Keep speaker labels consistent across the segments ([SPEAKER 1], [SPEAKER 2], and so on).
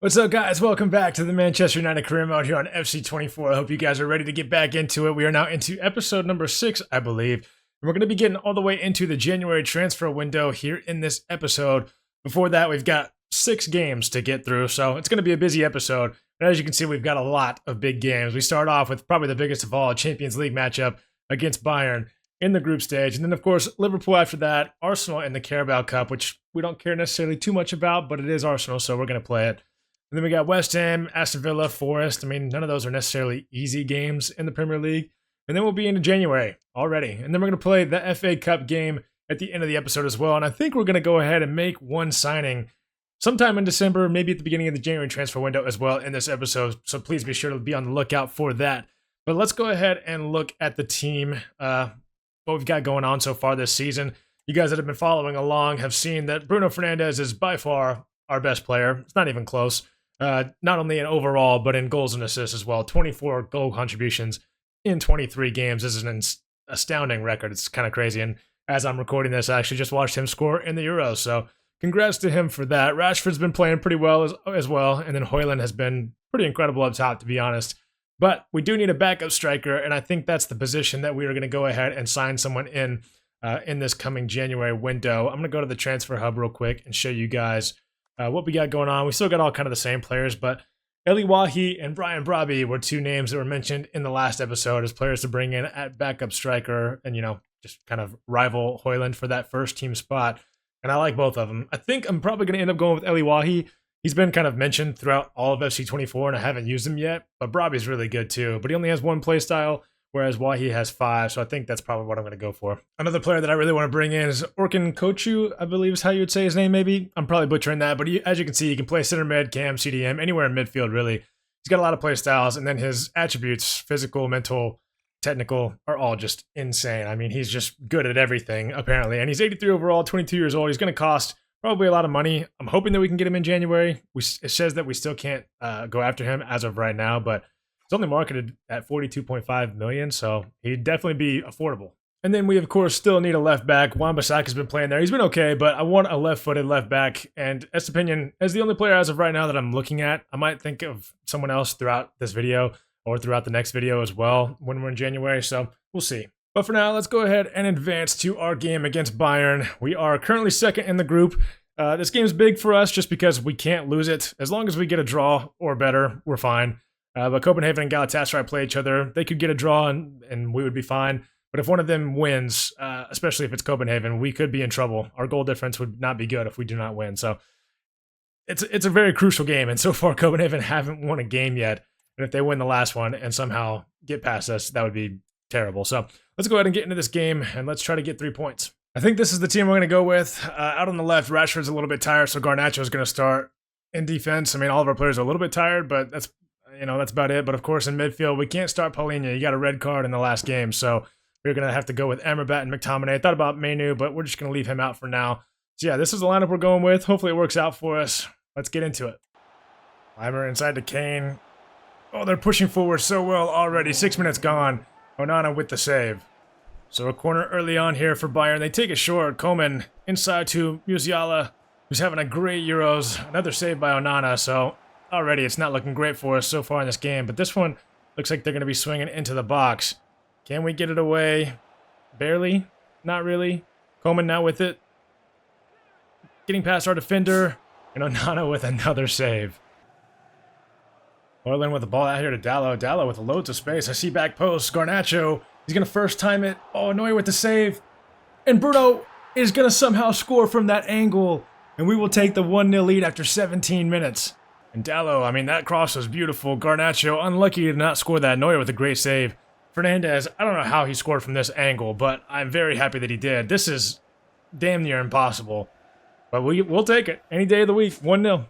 [SPEAKER 1] What's up, guys? Welcome back to the Manchester United career mode here on FC24. I hope you guys are ready to get back into it. We are now into episode number 6, I believe. And we're going to be getting all the way into the January transfer window here in this episode. Before that, we've got 6 games to get through, so it's going to be a busy episode. And as you can see, we've got a lot of big games. We start off with probably the biggest of all, a Champions League matchup against Bayern in the group stage. And then, of course, Liverpool after that, Arsenal in the Carabao Cup, which we don't care necessarily too much about, but it is Arsenal, so we're going to play it. And then we got West Ham, Aston Villa, Forest. I mean, none of those are necessarily easy games in the Premier League. And then we'll be into January already. And then we're going to play the FA Cup game at the end of the episode as well. And I think we're going to go ahead and make one signing sometime in December, maybe at the beginning of the January transfer window as well in this episode. So please be sure to be on the lookout for that. But let's go ahead and look at the team, what we've got going on so far this season. You guys that have been following along have seen that Bruno Fernandes is by far our best player. It's not even close. Not only in overall, but in goals and assists as well. 24 goal contributions in 23 games. This is an astounding record. It's kind of crazy. And as I'm recording this, I actually just watched him score in the Euros. So congrats to him for that. Rashford's been playing pretty well as well. And then Højlund has been pretty incredible up top, to be honest. But we do need a backup striker. And I think that's the position that we are going to go ahead and sign someone in this coming January window. I'm going to go to the transfer hub real quick and show you guys what we got going on. We still got all kind of the same players, but Eli Wahi and Brian Brobby were 2 names that were mentioned in the last episode as players to bring in at backup striker and, just kind of rival Højlund for that first team spot. And I like both of them. I think I'm probably going to end up going with Eli Wahi. He's been kind of mentioned throughout all of FC24 and I haven't used him yet, but Brobby's really good too. But he only has 1 play style, whereas Wahi has 5, so I think that's probably what I'm going to go for. Another player that I really want to bring in is Orkun Koçu, I believe is how you would say his name maybe. I'm probably butchering that, but as you can see, he can play center mid, cam, CDM, anywhere in midfield really. He's got a lot of play styles, and then his attributes, physical, mental, technical, are all just insane. I mean, he's just good at everything, apparently. And he's 83 overall, 22 years old. He's going to cost probably a lot of money. I'm hoping that we can get him in January. It says that we still can't go after him as of right now, but it's only marketed at $42.5 million, so he'd definitely be affordable. And then we, of course, still need a left back. Wan-Bissaka's been playing there. He's been okay, but I want a left-footed left back. And Estepinian is the only player as of right now that I'm looking at. I might think of someone else throughout this video or throughout the next video as well when we're in January, so we'll see. But for now, let's go ahead and advance to our game against Bayern. We are currently second in the group. This game's big for us just because we can't lose it. As long as we get a draw or better, we're fine. But Copenhagen and Galatasaray play each other. They could get a draw and we would be fine. But if one of them wins, especially if it's Copenhagen, we could be in trouble. Our goal difference would not be good if we do not win. So it's a very crucial game. And so far, Copenhagen haven't won a game yet. And if they win the last one and somehow get past us, that would be terrible. So let's go ahead and get into this game and let's try to get 3 points. I think this is the team we're going to go with. Out on the left, Rashford's a little bit tired, so Garnacho is going to start in defense. I mean, all of our players are a little bit tired, but that's about it. But of course, in midfield, we can't start Paulinho. You got a red card in the last game, so we're going to have to go with Amrabat and McTominay. I thought about Menu, but we're just going to leave him out for now. So yeah, this is the lineup we're going with. Hopefully it works out for us. Let's get into it. Weimer inside to Kane. Oh, they're pushing forward so well already. 6 minutes gone. Onana with the save. So a corner early on here for Bayern. They take it short. Coman inside to Musiala, who's having a great Euros. Another save by Onana, so already it's not looking great for us so far in this game. But this one looks like they're going to be swinging into the box. Can we get it away? Barely. Not really. Coman now with it. Getting past our defender. And Onana with another save. Højlund with the ball out here to Dalot. Dalot with loads of space. I see back post. Garnacho. He's going to first time it. Oh, Neuer with the save. And Bruno is going to somehow score from that angle. And we will take the 1-0 lead after 17 minutes. And Dalot, I mean, that cross was beautiful. Garnacho, unlucky to not score that. Neuer with a great save. Fernandes, I don't know how he scored from this angle, but I'm very happy that he did. This is damn near impossible. But we'll take it. Any day of the week. 1-0.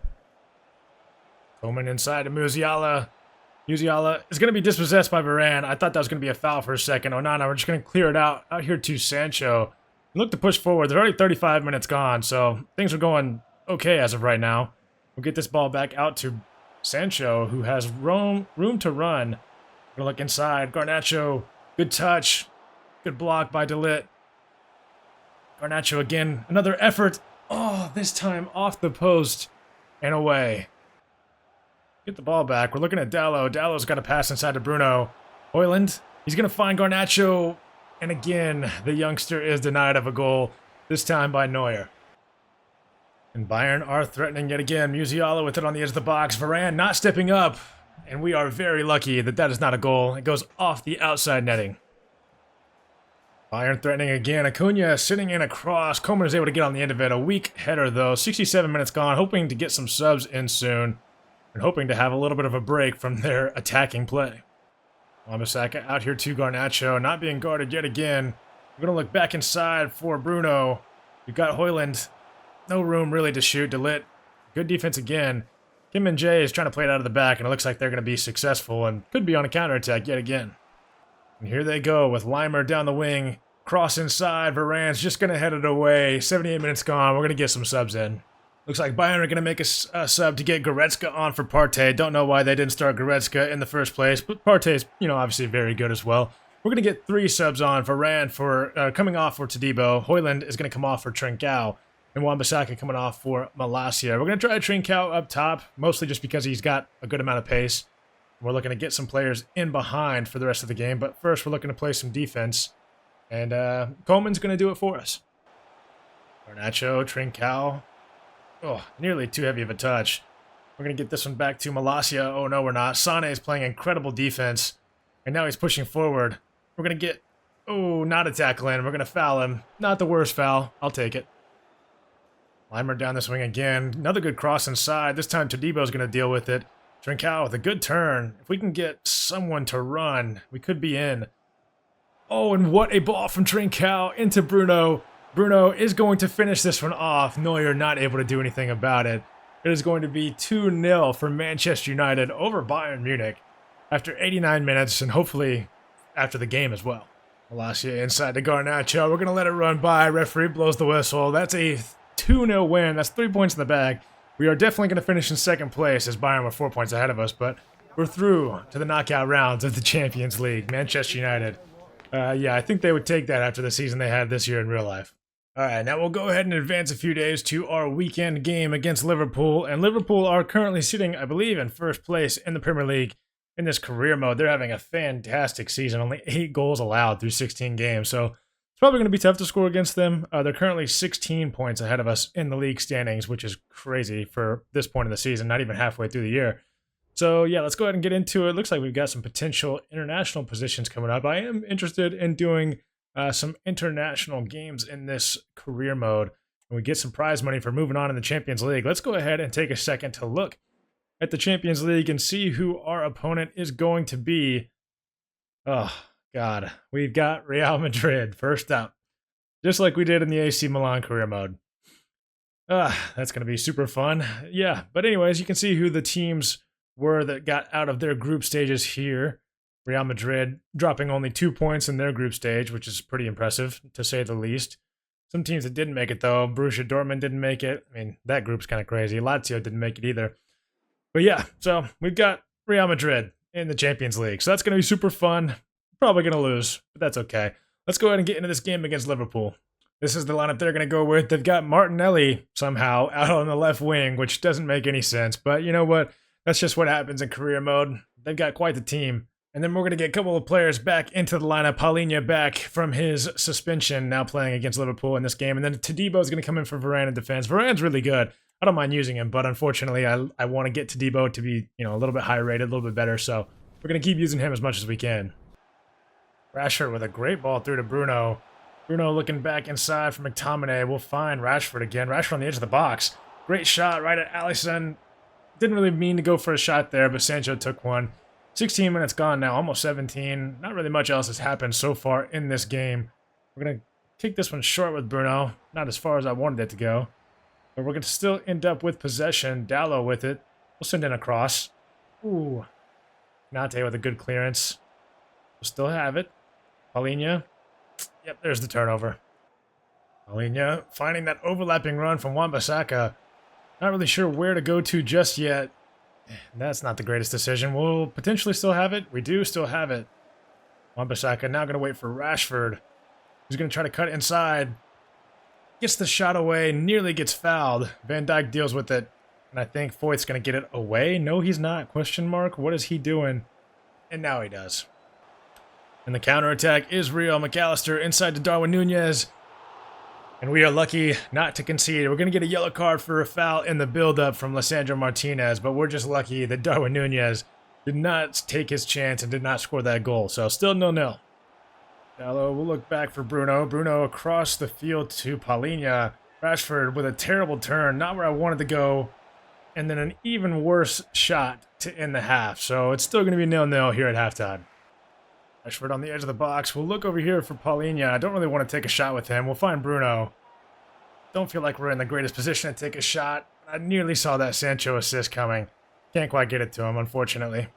[SPEAKER 1] Coman inside to Musiala. Musiala is going to be dispossessed by Varane. I thought that was going to be a foul for a second. Onana, we're just going to clear it out here to Sancho. Look to push forward. They're already 35 minutes gone, so things are going okay as of right now. We'll get this ball back out to Sancho, who has room to run. We're going to look inside. Garnacho, good touch. Good block by De Ligt. Garnacho again. Another effort. Oh, this time off the post and away. Get the ball back. We're looking at Dallo. Dallo's got a pass inside to Bruno. Højlund, he's going to find Garnacho. And again, the youngster is denied of a goal, this time by Neuer. And Bayern are threatening yet again. Musiala with it on the edge of the box. Varane not stepping up. And we are very lucky that that is not a goal. It goes off the outside netting. Bayern threatening again. Acuna sitting in a cross. Coman is able to get on the end of it. A weak header, though. 67 minutes gone. Hoping to get some subs in soon. And hoping to have a little bit of a break from their attacking play. Wan-Bissaka out here to Garnacho. Not being guarded yet again. We're going to look back inside for Bruno. We've got Højlund. No room really to shoot. De Ligt. Good defense again. Kim and Jay is trying to play it out of the back, and it looks like they're going to be successful and could be on a counterattack yet again. And here they go with Limer down the wing. Cross inside. Varane's just going to head it away. 78 minutes gone. We're going to get some subs in. Looks like Bayern are going to make a sub to get Goretzka on for Partey. Don't know why they didn't start Goretzka in the first place, but Partey's, obviously very good as well. We're going to get 3 subs on. Varane for coming off for Todibo. Højlund is going to come off for Trincao. And Wan-Bissaka coming off for Malacia. We're going to try Trincao up top, mostly just because he's got a good amount of pace. We're looking to get some players in behind for the rest of the game, but first we're looking to play some defense. And Coleman's going to do it for us. Garnacho, Trincao. Oh, nearly too heavy of a touch. We're going to get this one back to Malacia. Oh, no, we're not. Sane is playing incredible defense, and now he's pushing forward. We're going to get, not a tackle in. We're going to foul him. Not the worst foul. I'll take it. Limer down this wing again. Another good cross inside. This time Todibo's going to deal with it. Trincao with a good turn. If we can get someone to run, we could be in. Oh, and what a ball from Trincao into Bruno. Bruno is going to finish this one off. Neuer not able to do anything about it. It is going to be 2-0 for Manchester United over Bayern Munich after 89 minutes and hopefully after the game as well. Malacia inside to Garnacho. We're going to let it run by. Referee blows the whistle. That's a 2-0 win. That's 3 points in the bag. We are definitely going to finish in second place as Bayern were 4 points ahead of us, but we're through to the knockout rounds of the Champions League. Manchester United. Yeah, I think they would take that after the season they had this year in real life. All right, now we'll go ahead and advance a few days to our weekend game against Liverpool. And Liverpool are currently sitting, I believe, in first place in the Premier League in this career mode. They're having a fantastic season, only 8 goals allowed through 16 games. So it's probably going to be tough to score against them. They're currently 16 points ahead of us in the league standings, which is crazy for this point in the season, not even halfway through the year. So yeah, let's go ahead and get into it. Looks like we've got some potential international positions coming up. I am interested in doing some international games in this career mode, and we get some prize money for moving on in the Champions League. Let's go ahead and take a second to look at the Champions League and see who our opponent is going to be. Oh, God. We've got Real Madrid first up, just like we did in the AC Milan career mode. That's going to be super fun. Yeah, but anyways, you can see who the teams were that got out of their group stages here. Real Madrid dropping only 2 points in their group stage, which is pretty impressive, to say the least. Some teams that didn't make it, though. Borussia Dortmund didn't make it. I mean, that group's kind of crazy. Lazio didn't make it either. But yeah, so we've got Real Madrid in the Champions League. So that's going to be super fun. Probably going to lose, but that's okay. Let's go ahead and get into this game against Liverpool. This is the lineup they're going to go with. They've got Martinelli somehow out on the left wing, which doesn't make any sense. But you know what? That's just what happens in career mode. They've got quite the team. And then we're going to get a couple of players back into the lineup. Paulinho back from his suspension, now playing against Liverpool in this game. And then Todibo is going to come in for Varane in defense. Varane's really good. I don't mind using him, but unfortunately, I want to get Todibo to be, a little bit higher rated, a little bit better. So we're going to keep using him as much as we can. Rashford with a great ball through to Bruno. Bruno looking back inside for McTominay. We'll find Rashford again. Rashford on the edge of the box. Great shot right at Alisson. Didn't really mean to go for a shot there, but Sancho took one. 16 minutes gone now, almost 17. Not really much else has happened so far in this game. We're going to kick this one short with Bruno. Not as far as I wanted it to go. But we're going to still end up with possession. Dallo with it. We'll send in a cross. Ooh. Nate with a good clearance. We'll still have it. Paulinho. Yep, there's the turnover. Paulinho finding that overlapping run from Wan-Bissaka. Not really sure where to go to just yet. That's not the greatest decision. We'll potentially still have it. We do still have it. Wan-Bissaka now going to wait for Rashford. He's going to try to cut inside. Gets the shot away. Nearly gets fouled. Van Dijk deals with it. And I think Foyth's going to get it away. No, he's not. Question mark. What is he doing? And now he does. And the counterattack is real. McAllister inside to Darwin Nunez. And we are lucky not to concede. We're going to get a yellow card for a foul in the build-up from Lisandro Martinez, but we're just lucky that Darwin Nunez did not take his chance and did not score that goal. So still 0-0. Gallo will look back for Bruno. Bruno across the field to Palhinha. Rashford with a terrible turn, not where I wanted to go. And then an even worse shot to end the half. So it's still going to be 0-0 here at halftime. Rashford on the edge of the box. We'll look over here for Palhinha. I don't really want to take a shot with him. We'll find Bruno. Don't feel like we're in the greatest position to take a shot. I nearly saw that Sancho assist coming. Can't quite get it to him, unfortunately.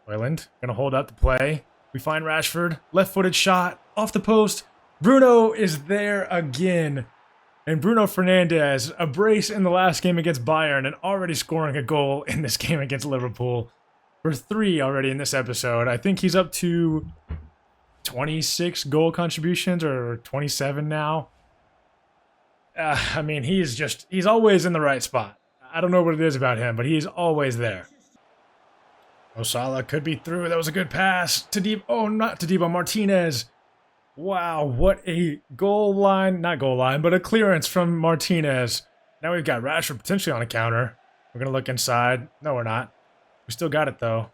[SPEAKER 1] Højlund going to hold up the play. We find Rashford. Left-footed shot. Off the post. Bruno is there again. And Bruno Fernandes, a brace in the last game against Bayern and already scoring a goal in this game against Liverpool. For 3 already in this episode. I think he's up to 26 goal contributions or 27 now. I mean, he's always in the right spot. I don't know what it is about him, but he's always there. Osala could be through. That was a good pass to Deep. Oh, not to Debo Martinez. Wow, what a goal line. Not goal line, but a clearance from Martinez. Now we've got Rashford potentially on a counter. We're going to look inside. No, we're not. We still got it, though.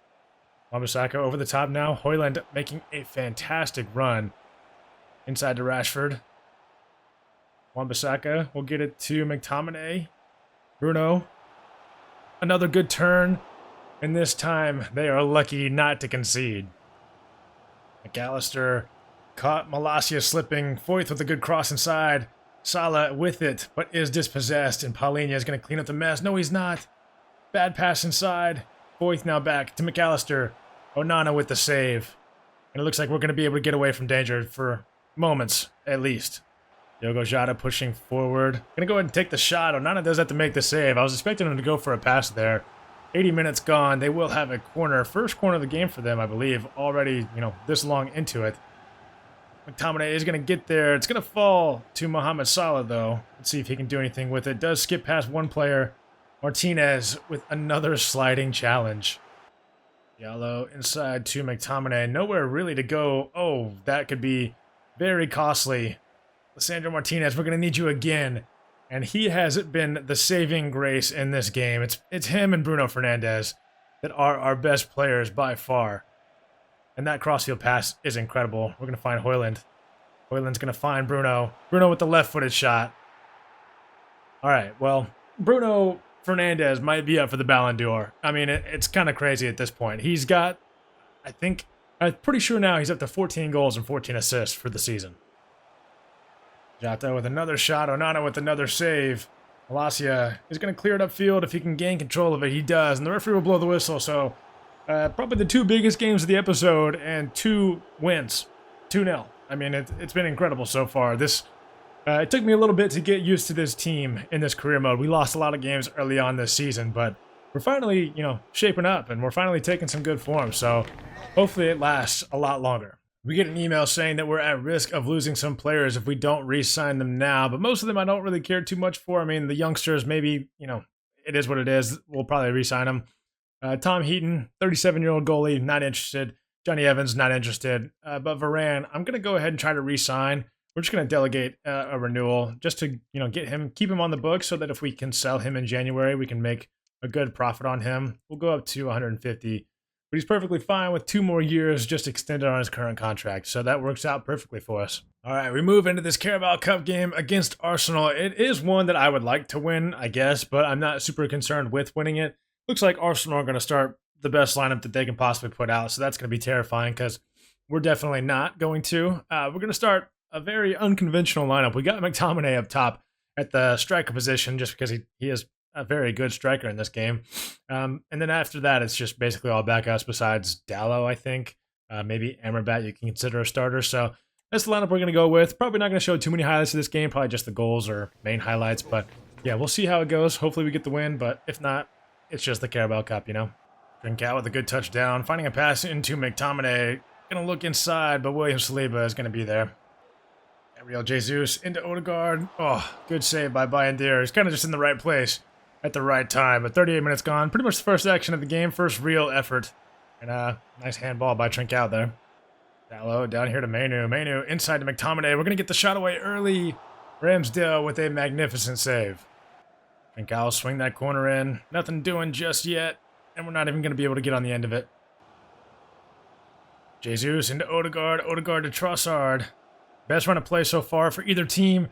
[SPEAKER 1] Wan-Bissaka over the top now. Højlund making a fantastic run inside to Rashford. Wan-Bissaka will get it to McTominay. Bruno. Another good turn. And this time, they are lucky not to concede. McAllister caught Malacia slipping. Foyth with a good cross inside. Salah with it, but is dispossessed. And Palhinha is going to clean up the mess. No, he's not. Bad pass inside. Foyth now back to McAllister. Onana with the save. And it looks like we're going to be able to get away from danger for moments, at least. Diogo Jota pushing forward. Going to go ahead and take the shot. Onana does have to make the save. I was expecting him to go for a pass there. 80 minutes gone. They will have a corner. First corner of the game for them, I believe. Already, this long into it. McTominay is going to get there. It's going to fall to Mohamed Salah, though. Let's see if he can do anything with it. Does skip past one player. Martinez with another sliding challenge. Diallo inside to McTominay. Nowhere really to go. Oh, that could be very costly. Lisandro Martinez, we're going to need you again. And he has been the saving grace in this game. It's him and Bruno Fernandes that are our best players by far. And that crossfield pass is incredible. We're going to find Højlund. Højlund's going to find Bruno. Bruno with the left-footed shot. All right, well, Bruno Fernandes might be up for the Ballon d'Or. I mean, it's kind of crazy at this point. He's got, I'm pretty sure now he's up to 14 goals and 14 assists for the season. Jota with another shot. Onana with another save. Malacia is going to clear it upfield if he can gain control of it. He does, and the referee will blow the whistle. So probably the 2 biggest games of the episode and 2 wins. 2-0. I mean, it's been incredible so far. It took me a little bit to get used to this team in this career mode. We lost a lot of games early on this season, but we're finally, shaping up, and we're finally taking some good form. So hopefully it lasts a lot longer. We get an email saying that we're at risk of losing some players if we don't re-sign them now, but most of them I don't really care too much for. I mean, the youngsters, maybe, it is what it is. We'll probably re-sign them. Tom Heaton, 37-year-old goalie, not interested. Johnny Evans, not interested. But Varane, I'm going to go ahead and try to re-sign. We're just going to delegate a renewal just to, keep him on the books so that if we can sell him in January, we can make a good profit on him. We'll go up to 150. But he's perfectly fine with 2 more years just extended on his current contract. So that works out perfectly for us. All right, we move into this Carabao Cup game against Arsenal. It is one that I would like to win, I guess, but I'm not super concerned with winning it. Looks like Arsenal are going to start the best lineup that they can possibly put out. So that's going to be terrifying because we're definitely not going to. We're going to start a very unconventional lineup. We got McTominay up top at the striker position just because he is a very good striker in this game. And then after that, it's just basically all backups besides Dallo, I think. Maybe Amrabat you can consider a starter. So that's the lineup we're going to go with. Probably not going to show too many highlights of this game. Probably just the goals or main highlights. But yeah, we'll see how it goes. Hopefully we get the win. But if not, it's just the Carabao Cup, Trincao with a good touchdown. Finding a pass into McTominay. Going to look inside, but William Saliba is going to be there. Gabriel Jesus into Odegaard. Oh, good save by Bayern. He's kind of just in the right place. at the right time. But 38 minutes gone. Pretty much the first action of the game. First real effort. And nice handball by Trincao there. Dallo down here to Mainu. Mainu inside to McTominay. We're going to get the shot away early. Ramsdale with a magnificent save. Trincao swing that corner in. Nothing doing just yet. And we're not even going to be able to get on the end of it. Jesus into Odegaard. Odegaard to Trossard. Best run of play so far for either team.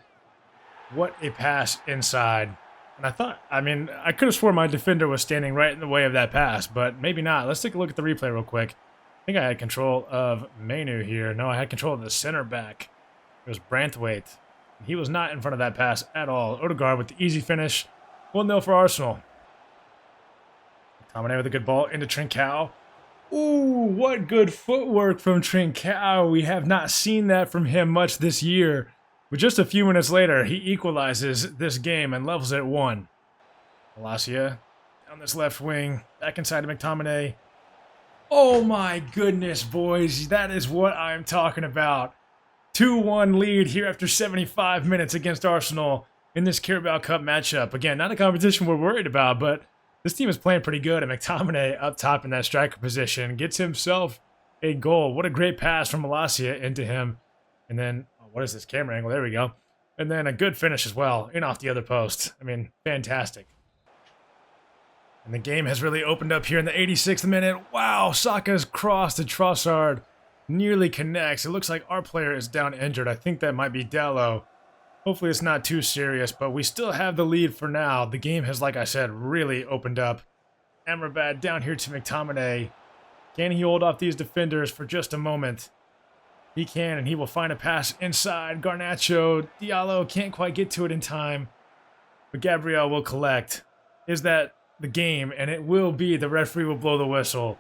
[SPEAKER 1] What a pass inside. And I could have sworn my defender was standing right in the way of that pass, but maybe not. Let's take a look at the replay real quick. I think I had control of Mainu here. No, I had control of the center back. It was Branthwaite. He was not in front of that pass at all. Odegaard with the easy finish. 1-0 for Arsenal. McTominay with a good ball into Trincao. Ooh, what good footwork from Trincao. We have not seen that from him much this year. But just a few minutes later, he equalizes this game and levels it at 1. Malacia down this left wing. Back inside to McTominay. Oh my goodness, boys. That is what I'm talking about. 2-1 lead here after 75 minutes against Arsenal in this Carabao Cup matchup. Again, not a competition we're worried about, but this team is playing pretty good. And McTominay up top in that striker position gets himself a goal. What a great pass from Malacia into him. And then, what is this camera angle? There we go. And then a good finish as well, in off the other post. I mean, fantastic. And the game has really opened up here in the 86th minute. Wow, Saka's cross to Trossard nearly connects. It looks like our player is down injured. I think that might be Dallo. Hopefully it's not too serious, but we still have the lead for now. The game has, like I said, really opened up. Amrabat down here to McTominay. Can he hold off these defenders for just a moment? He can, and he will find a pass inside. Garnacho, Diallo can't quite get to it in time. But Gabriel will collect. Is that the game? And it will be. The referee will blow the whistle.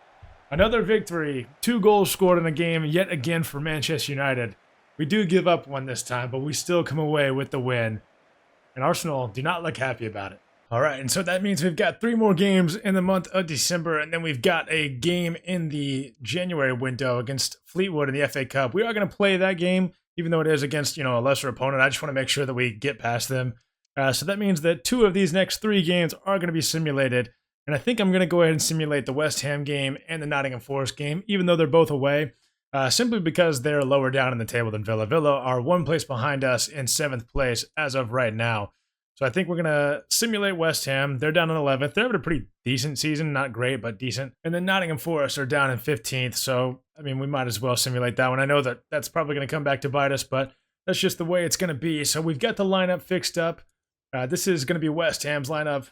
[SPEAKER 1] Another victory. 2 goals scored in the game yet again for Manchester United. We do give up one this time, but we still come away with the win. And Arsenal do not look happy about it. All right, and so that means we've got 3 more games in the month of December, and then we've got a game in the January window against Fleetwood in the FA Cup. We are going to play that game, even though it is against, a lesser opponent. I just want to make sure that we get past them. So that means that 2 of these next 3 games are going to be simulated, and I think I'm going to go ahead and simulate the West Ham game and the Nottingham Forest game, even though they're both away, simply because they're lower down in the table than Villa. Villa are 1 place behind us in 7th place as of right now. So I think we're going to simulate West Ham. They're down in 11th. They're having a pretty decent season. Not great, but decent. And then Nottingham Forest are down in 15th. So, we might as well simulate that one. I know that that's probably going to come back to bite us, but that's just the way it's going to be. So we've got the lineup fixed up. This is going to be West Ham's lineup.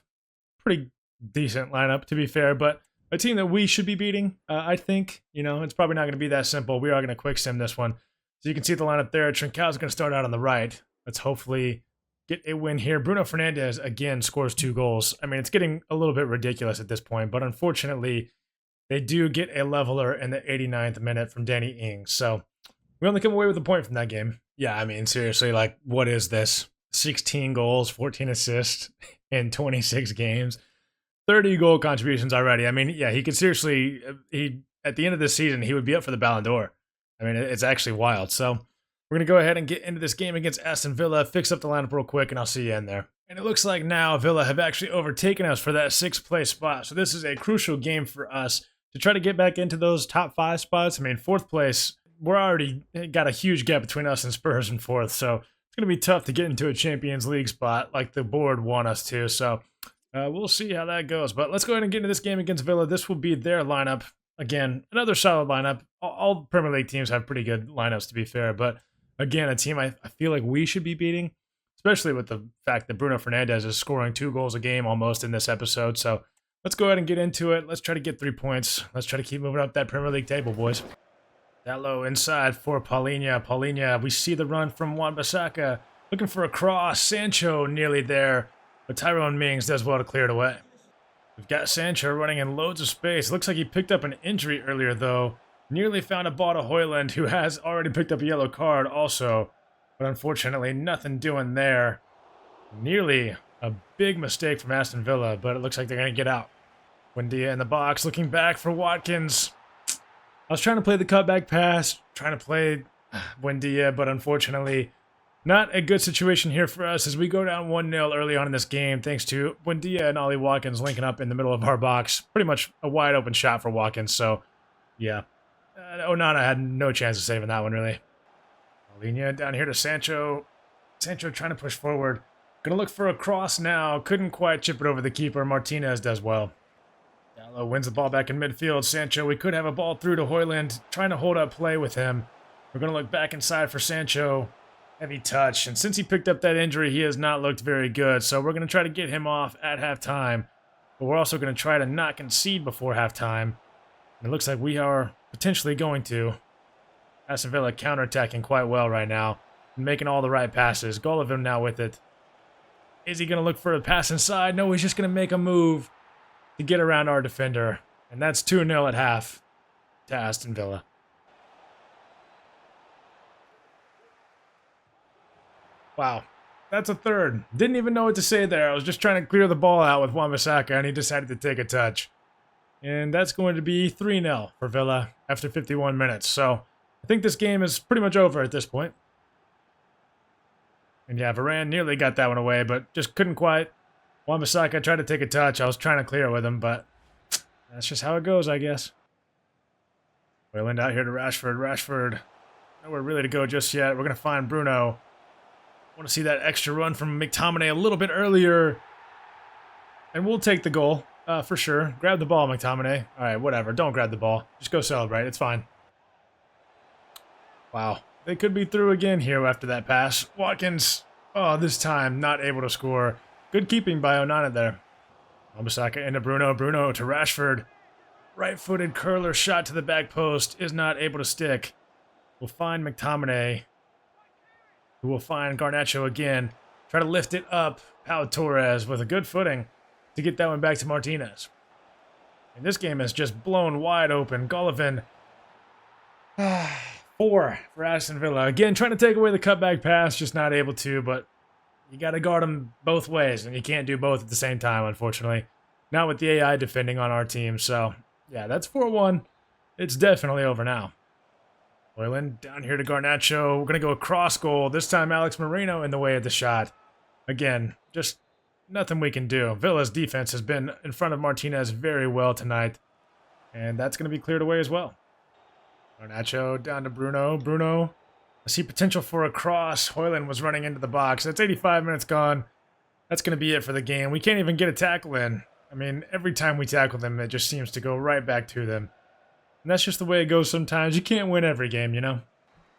[SPEAKER 1] Pretty decent lineup, to be fair, but a team that we should be beating, I think. It's probably not going to be that simple. We are going to quick sim this one. So you can see the lineup there. Trincao's going to start out on the right. Let's hopefully get a win here. Bruno Fernandes, again, scores 2 goals. It's getting a little bit ridiculous at this point, but unfortunately, they do get a leveler in the 89th minute from Danny Ings. So we only come away with a point from that game. Yeah, seriously, what is this? 16 goals, 14 assists in 26 games. 30 goal contributions already. He could seriously, at the end of this season, he would be up for the Ballon d'Or. It's actually wild. So we're going to go ahead and get into this game against Aston Villa, fix up the lineup real quick, and I'll see you in there. And it looks like now Villa have actually overtaken us for that 6th place spot. So this is a crucial game for us to try to get back into those top 5 spots. 4th place, we're already got a huge gap between us and Spurs in 4th. So it's going to be tough to get into a Champions League spot like the board want us to. So we'll see how that goes. But let's go ahead and get into this game against Villa. This will be their lineup. Again, another solid lineup. All Premier League teams have pretty good lineups, to be fair. But again, a team I feel like we should be beating, especially with the fact that Bruno Fernandes is scoring 2 goals a game almost in this episode. So let's go ahead and get into it. Let's try to get 3 points. Let's try to keep moving up that Premier League table, boys. That low inside for Paulinho. Paulinho, we see the run from Wan-Bissaka. Looking for a cross. Sancho nearly there, but Tyrone Mings does well to clear it away. We've got Sancho running in loads of space. Looks like he picked up an injury earlier, though. Nearly found a ball to Højlund, who has already picked up a yellow card also. But unfortunately, nothing doing there. Nearly a big mistake from Aston Villa, but it looks like they're going to get out. Buendia in the box, looking back for Watkins. I was trying to play the cutback pass, trying to play Buendia, but unfortunately, Not a good situation here for us as we go down 1-0 early on in this game thanks to Buendia and Ollie Watkins linking up in the middle of our box. Pretty much a wide open shot for Watkins, so yeah. Onana had no chance of saving that one, really. Linea down here to Sancho. Sancho trying to push forward. Gonna look for a cross now. Couldn't quite chip it over the keeper. Martinez does well. Dallo wins the ball back in midfield. Sancho, we could have a ball through to Højlund. Trying to hold up play with him. We're gonna look back inside for Sancho. Heavy touch, and since he picked up that injury, he has not looked very good, so we're going to try to get him off at halftime, but we're also going to try to not concede before halftime, and it looks like we are potentially going to. Aston Villa counterattacking quite well right now, and making all the right passes. Golovin now with it. Is he going to look for a pass inside? No, he's just going to make a move to get around our defender, and that's 2-0 at half to Aston Villa. Wow, that's a third. Didn't even know what to say there. I was just trying to clear the ball out with Wan-Bissaka, and he decided to take a touch. And that's going to be 3-0 for Villa after 51 minutes. So I think this game is pretty much over at this point. And yeah, Varane nearly got that one away, but just couldn't quite. Wan-Bissaka tried to take a touch. I was trying to clear with him, but that's just how it goes, I guess. Højlund out here to Rashford. Rashford, nowhere really to go just yet. We're going to find BRUNO. Want to see that extra run from McTominay a little bit earlier. And we'll take the goal, for sure. Grab the ball, McTominay. All right, whatever. Don't grab the ball. Just go celebrate. It's fine. Wow. They could be through again here after that pass. Watkins, oh, this time not able to score. Good keeping by Onana there. Wan-Bissaka into BRUNO. BRUNO to Rashford. Right-footed curler shot to the back post. Is not able to stick. We'll find McTominay, who will find Garnacho again. Try to lift it up. Pau Torres with a good footing to get that one back to Martinez. And this game is just blown wide open. Golovin, 4 for Aston Villa. Again, trying to take away the cutback pass, just not able to, but you got to guard them both ways, and you can't do both at the same time, unfortunately. Not with the AI defending on our team, so yeah, that's 4-1. It's definitely over now. Højlund down here to Garnacho. We're going to go across goal. This time Alex Moreno in the way of the shot. Again, just nothing we can do. Villa's defense has been in front of Martinez very well tonight. And that's going to be cleared away as well. Garnacho down to BRUNO. BRUNO, I see potential for a cross. Højlund was running into the box. That's 85 minutes gone. That's going to be it for the game. We can't even get a tackle in. I mean, every time we tackle them, it just seems to go right back to them. And that's just the way it goes sometimes. You can't win every game, you know? And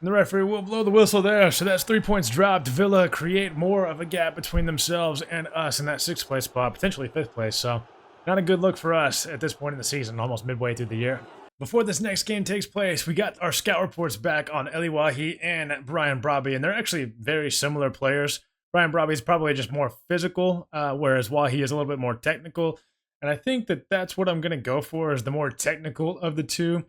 [SPEAKER 1] the referee will blow the whistle there, so that's 3 points dropped. Villa create more of a gap between themselves and us in that 6th place spot, potentially 5th place, so not a good look for us at this point in the season, almost midway through the year. Before this next game takes place, we got our scout reports back on Eli Wahi and Brian Brobby, and they're actually very similar players. Brian Brobby is probably just more physical, whereas Wahi is a little bit more technical. And I think that that's what I'm going to go for, is the more technical of the two.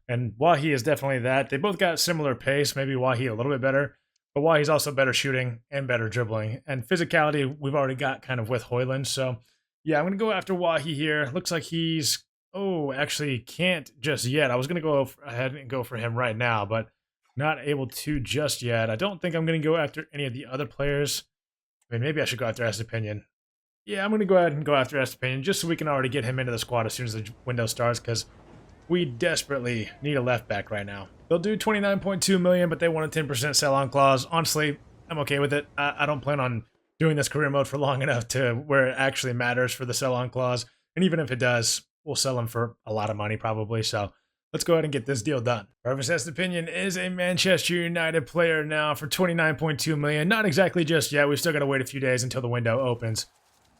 [SPEAKER 1] And Wahi is definitely that. They both got similar pace, maybe Wahi a little bit better. But Wahi's also better shooting and better dribbling. And physicality, we've already got kind of with Højlund. So, yeah, I'm going to go after Wahi here. Looks like he's... Oh, actually can't just yet. I was going to go ahead and go for him right now, but not able to just yet. I don't think I'm going to go after any of the other players. I mean, maybe I should go after Estepinian. Yeah, I'm going to go ahead and go after Estepinian just so we can already get him into the squad as soon as the window starts, because we desperately need a left back right now. They'll do 29.2 million, but they want a 10% sell-on clause. Honestly, I'm okay with it. I don't plan on doing this career mode for long enough to where it actually matters for the sell-on clause. And even if it does, we'll sell him for a lot of money probably. So let's go ahead and get this deal done. Purvis Estepinian is a Manchester United player now for 29.2 million. Not exactly just yet. We've still got to wait a few days until the window opens.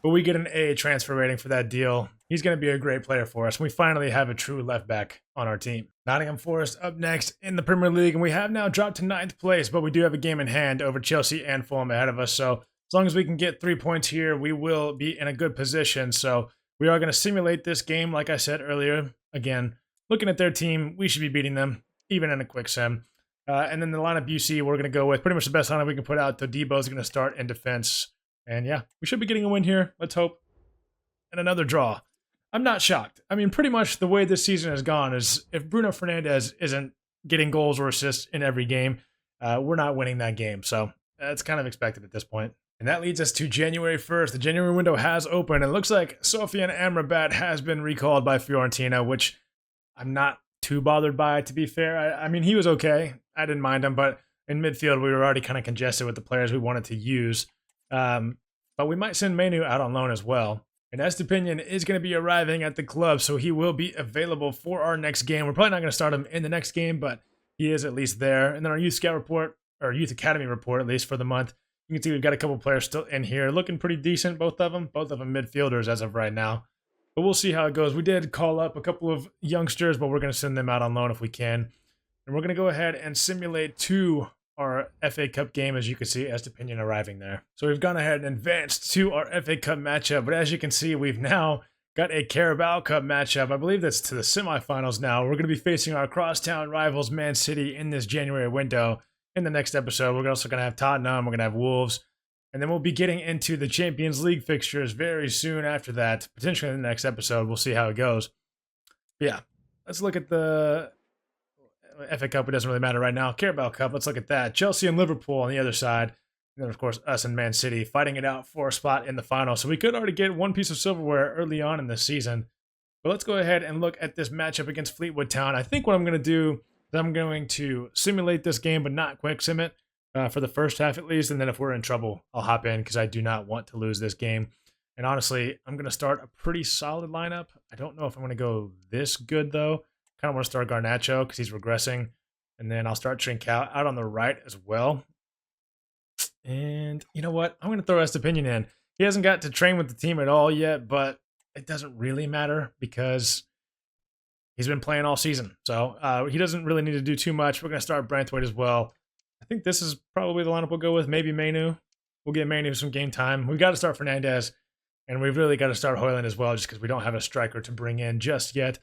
[SPEAKER 1] But we get an A transfer rating for that deal. He's going to be a great player for us. We finally have a true left back on our team. Nottingham Forest up next in the Premier League, and we have now dropped to 9th place, but we do have a game in hand over Chelsea and Fulham ahead of us. So as long as we can get 3 points here, we will be in a good position. So we are going to simulate this game, like I said earlier. Again, looking at their team, we should be beating them, even in a quick sim. And then the lineup you see, we're going to go with pretty much the best lineup we can put out. Todibo's going to start in defense. And yeah, we should be getting a win here. Let's hope. And another draw. I'm not shocked. I mean, pretty much the way this season has gone is if Bruno Fernandes isn't getting goals or assists in every game, we're not winning that game. So That's kind of expected at this point. And that leads us to January 1st. The January window has opened. It looks like Sofian Amrabat has been recalled by Fiorentina, which I'm not too bothered by, to be fair. I mean, he was okay. I didn't mind him, but in midfield, we were already kind of congested with the players we wanted to use. But we might send Menu out on loan as well. And Estepinian is going to be arriving at the club, so he will be available for our next game. We're probably not going to start him in the next game, but he is at least there. And then our Youth Scout report, or Youth Academy report, at least for the month. You can see we've got a couple players still in here, looking pretty decent, both of them midfielders as of right now. But we'll see how it goes. We did call up a couple of youngsters, but we're going to send them out on loan if we can. And we're going to go ahead and simulate our FA Cup game, as you can see Estepinian arriving there. So we've gone ahead and advanced to our FA Cup matchup, but as you can see, we've now got a Carabao Cup matchup. I believe that's to the semifinals now. We're going to be facing our crosstown rivals, Man City, in this January window. In the next episode, we're also going to have Tottenham, we're going to have Wolves, and then we'll be getting into the Champions League fixtures very soon after that, potentially in the next episode. We'll see how it goes. But yeah, let's look at the FA Cup. It doesn't really matter right now. Carabao Cup, let's look at that. Chelsea and Liverpool on the other side, and then of course us and Man City fighting it out for a spot in the final. So we could already get one piece of silverware early on in the season. But let's go ahead and look at this matchup against Fleetwood Town. I think what I'm going to do, I'm going to simulate this game, but not quick sim it for the first half at least. And then if we're in trouble, I'll hop in because I do not want to lose this game. And honestly, I'm going to start a pretty solid lineup. I don't know if I'm going to go this good, though. Kind of want to start Garnacho because he's regressing. And then I'll start Trincao out on the right as well. And you know what? I'm going to throw Estepinian in. He hasn't got to train with the team at all yet, but it doesn't really matter because he's been playing all season, so he doesn't really need to do too much. We're going to start Branthwaite as well. I think this is probably the lineup we'll go with. Maybe Menu. We'll get Menu some game time. We've got to start Fernandez, and we've really got to start Højlund as well just because we don't have a striker to bring in just yet.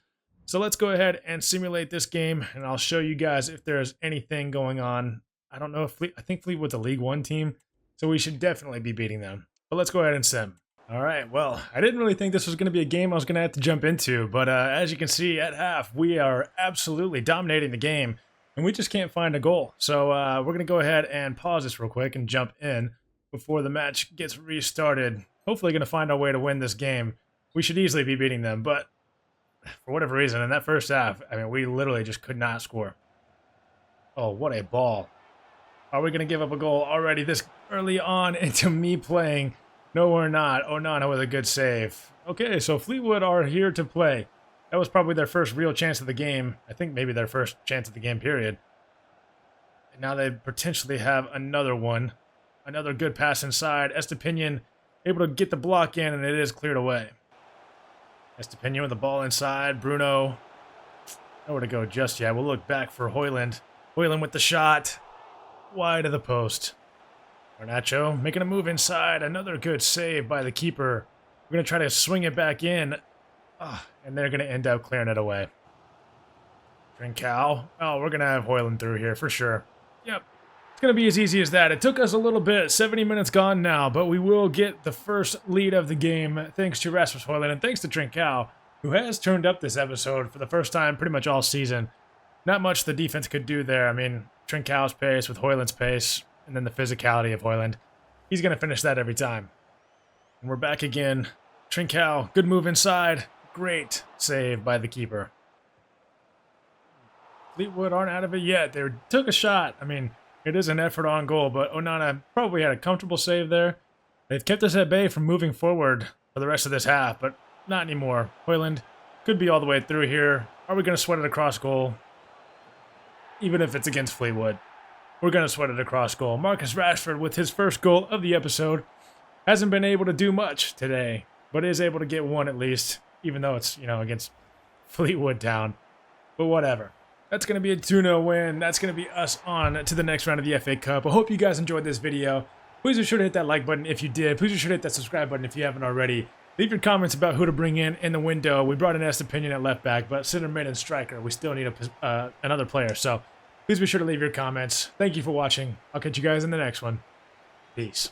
[SPEAKER 1] So let's go ahead and simulate this game, and I'll show you guys if there's anything going on. I don't know if I think Fleetwood's a League One team, so we should definitely be beating them. But let's go ahead and sim. All right, well, I didn't really think this was going to be a game I was going to have to jump into, but as you can see at half, we are absolutely dominating the game, and we just can't find a goal. So we're going to go ahead and pause this real quick and jump in before the match gets restarted. Hopefully going to find our way to win this game. We should easily be beating them, but for whatever reason, in that first half, I mean, we literally just could not score. Oh, what a ball. Are we going to give up a goal already this early on into me playing? No, we're not. Onana with a good save. Okay, so Fleetwood are here to play. That was probably their first real chance of the game. I think maybe their first chance of the game, period. And now they potentially have another one. Another good pass inside. Estepinian able to get the block in, and it is cleared away. Estepinian with the ball inside. Bruno. Nowhere to go just yet. We'll look back for Højlund. Højlund with the shot. Wide of the post. Garnacho making a move inside. Another good save by the keeper. We're going to try to swing it back in. And they're going to end up clearing it away. Trincao. Oh, we're going to have Højlund through here for sure. Yep. It's going to be as easy as that. It took us a little bit. 70 minutes gone now, but we will get the first lead of the game thanks to Rasmus Højlund and thanks to Trincao, who has turned up this episode for the first time pretty much all season. Not much the defense could do there. I mean, Trincao's pace with Højlund's pace, and then the physicality of Højlund. He's going to finish that every time. And we're back again. Trincao, good move inside. Great save by the keeper. Fleetwood aren't out of it yet. They took a shot. I mean, it is an effort on goal, but Onana probably had a comfortable save there. They've kept us at bay from moving forward for the rest of this half, but not anymore. Højlund could be all the way through here. Are we going to sweat it across goal? Even if it's against Fleetwood. We're going to sweat it across goal. Marcus Rashford, with his first goal of the episode, hasn't been able to do much today, but is able to get one at least, even though it's, against Fleetwood Town. But whatever. That's going to be a 2-0 win. That's going to be us on to the next round of the FA Cup. I hope you guys enjoyed this video. Please be sure to hit that like button if you did. Please be sure to hit that subscribe button if you haven't already. Leave your comments about who to bring in the window. We brought in Estepinian at left back, but center mid and striker, we still need another player. So please be sure to leave your comments. Thank you for watching. I'll catch you guys in the next one. Peace.